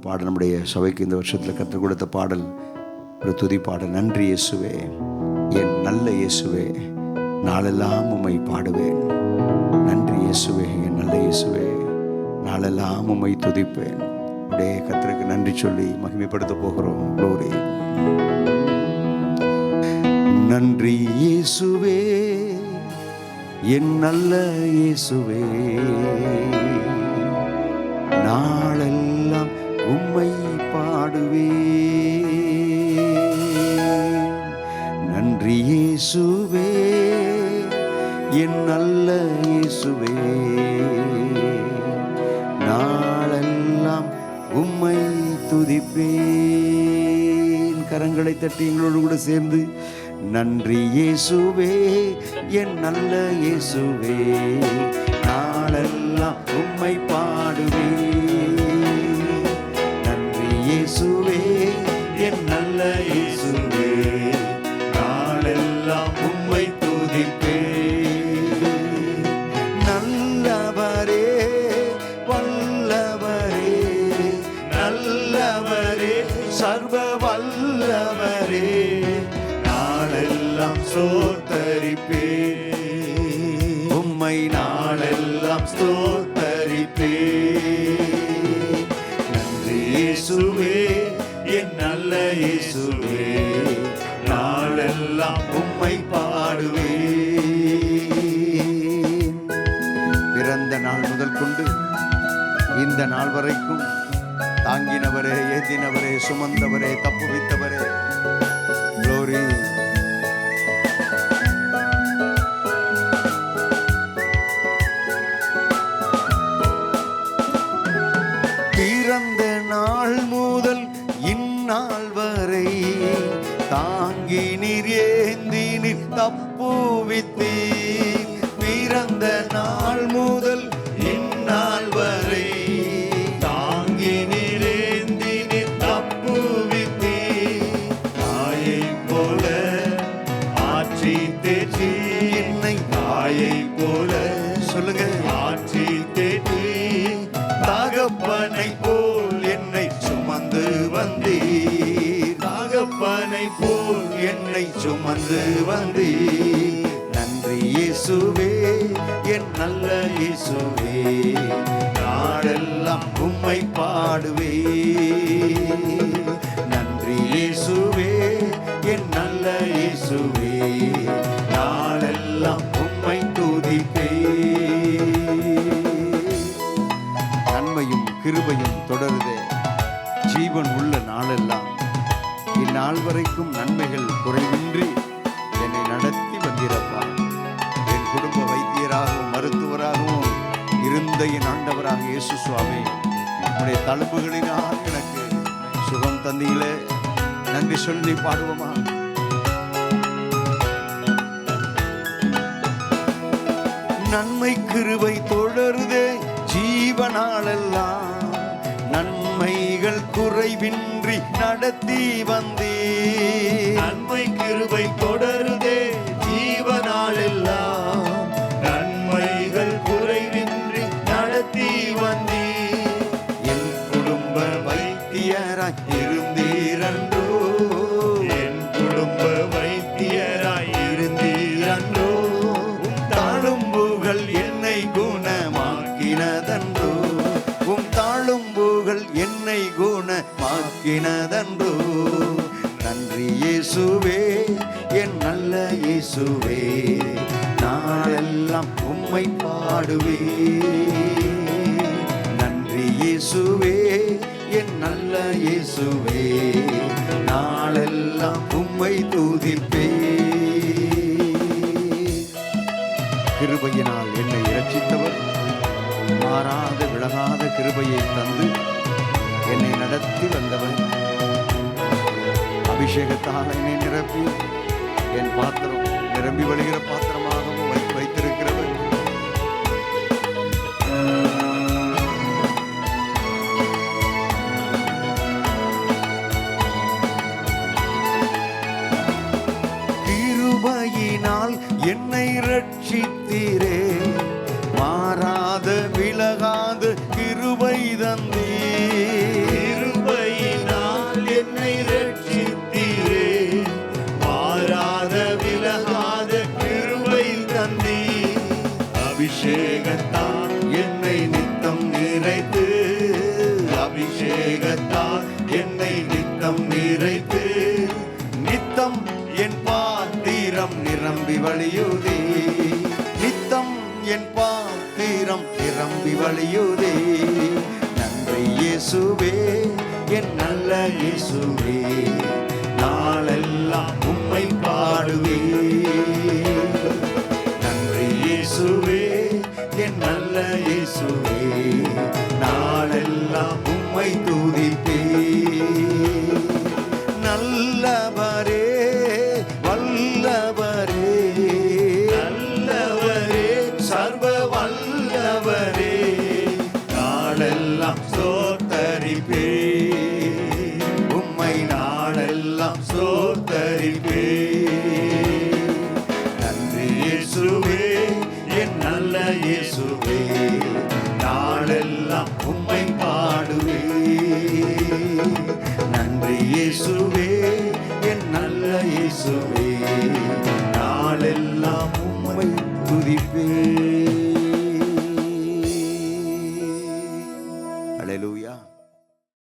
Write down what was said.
பாடல் நம்முடைய சபைக்கு இந்த வருஷத்தில் கற்றுக் கொடுத்த பாடல், ஒரு துதி பாடல். நன்றி இயேசுவே, என் நல்ல இயேசுவே, நாளெல்லாம் உம்மை பாடுவேன். நன்றி இயேசுவே, என் நல்ல இயேசுவே, நாளெல்லாம் உம்மை துதிப்பேன். அப்படியே கர்த்தருக்கு நன்றி சொல்லி மகிமைப்படுத்த போகிறோம். க்ளோரி. நன்றி இயேசுவே, என் நல்ல இயேசுவே, நாளெல்லாம் உம்மை பாடுவேன். நன்றி இயேசுவே, என் நல்ல இயேசுவே, நாளெல்லாம் உம்மை துதிப்பேன். கரங்களை தட்டி எங்களோடு கூட சேர்ந்து, நன்றி இயேசுவே, என் நல்ல இயேசுவே, நாளெல்லாம் உம்மை பாடுவேன். நன்றி இயேசுவே, என் நல்ல இயேசுவே, நாளெல்லாம் உம்மை துதிப்பேன். நல்லவரே, வல்லவரே, நல்லவரே, சர்வ வல்லவரே, நாளெல்லாம் ஸ்தோத்தரிப்பேன். உம்மை நாளெல்லாம் ஸ்தோத்தரிப்பேன். நன்றி இயேசுவே, என் நல்ல இயேசுவே, நாளெல்லாம் உம்மை பாடுவேன். பிறந்த நாள் முதல் கொண்டு இந்த நாள் வரைக்கும் தாங்கினவரே, ஏந்தினவரே, சுமந்தவரே, தப்புவித்தவரே, க்ளோரி. பிறந்த நாள் முதல் இந்நாள் வரை தாங்கி நீர், ஏந்தி நீர், தப்புவித்தீர். பிறந்த நாள் முதல் இந்நாள் வரை தாங்கி நீர், ஏந்தி நீர், தப்புவித்தீர். தாயை போல ஆற்றி தேற்றி என்னை, தாயை போல சொல்லுங்க, ஆற்றி தேற்றி தகப்பனை போல் என்னை சுமந்து வந்தீர். தகப்பனை போல் என்னை சுமந்து வந்தீர். நன்றி இயேசுவே, என் நல்ல இயேசுவே, நாளெல்லாம் உம்மை பாடுவேன். நன்றி இயேசுவே, என் நல்ல இயேசுவே, நாளெல்லாம் உம்மை துதிப்பேன். நன்மையும் கிருபையும் தொடருதே ஜீவன் உள்ள நாளெல்லாம். இந்நாள் வரைக்கும் நன்மைகள் குறைவின்றி என்னை நடத்தி வந்திருப்பா. என் குடும்ப வைத்தியராகவும் மருத்துவராகவும் இருந்த என் ஆண்டவராக இயேசு சுவாமி, உடைய தழும்புகளினால் எனக்கு சுகம் தந்தீங்களே, நன்றி சொல்லி பாடுவோமா? நன்மை கிருபை தொடருதே ஜீவனாலெல்லாம், நன்மைகள் குறைவின்றி நடத்தி வந்தீர். நன்மை கிருபை தொடருதே ஜீவனாலெல்லாம், நன்மைகள் குறைவின்றி நடத்தி வந்தீர். என் குடும்ப வைத்தியராய் இருந்தீரன்றோ, என் குடும்ப வைத்தியராய் இருந்தீரன்றோ, தாழும்புகள் என்னை குணமாக்கினதன்றோ, உம் தாழும்புகள் என்னை குணமாக்கினதன்றோ. நன்றி இயேசுவே, என் நல்ல இயேசுவே, நாளெல்லாம் உம்மை பாடுவேன். நன்றி இயேசுவே, என் நல்ல இயேசுவே, நாளெல்லாம் உம்மை துதிப்பேன். கிருபையினால் என்னை இரட்சித்தவர், மாறாத விலகாத கிருபையை தந்து என்னை நடத்தி வந்தவர், அபிஷேகத்தால் என்னை நிரப்பி என் பாத்திரம் நிரம்பி வழிகிற பாத்திரமாகவும் வைத்திருக்கிறவர். கிருபையினால் என்னை ரட்சித்தீரே, மாறாத விலகாத கிருபை தந்தீர். அபிஷேகத்தால் என்னை நித்தம் நிறைத்து நித்தம் என் பாத்திரம் நிரம்பி வழியுதே. நித்தம் என் பாத்திரம் நிரம்பி வழியுதே. நன்றி இயேசுவே, என் நல்ல இயேசுவே, நாளெல்லாம் உம்மை பாடுவே. நன்றி இயேசுவே, என் நல்ல இயேசுவே, நாளெல்லாம் உம்மை துதிப்பே. நல்லவரே, வல்லவரே, நல்லவரே, சர்வ வல்லவரே, நாளெல்லாம் ஸ்தோத்தரிப்பே. உம்மை நாளெல்லாம் ஸ்தோத்தரிப்பே. நன்றி இயேசுவே, என் நல்ல இயேசுவே, நாளெல்லாம் உம்மை பாடுவே. நன்றி இயேசுவே, என் நல்ல இயேசுவே, நாளெல்லாம் உம்மை துதிப்பே.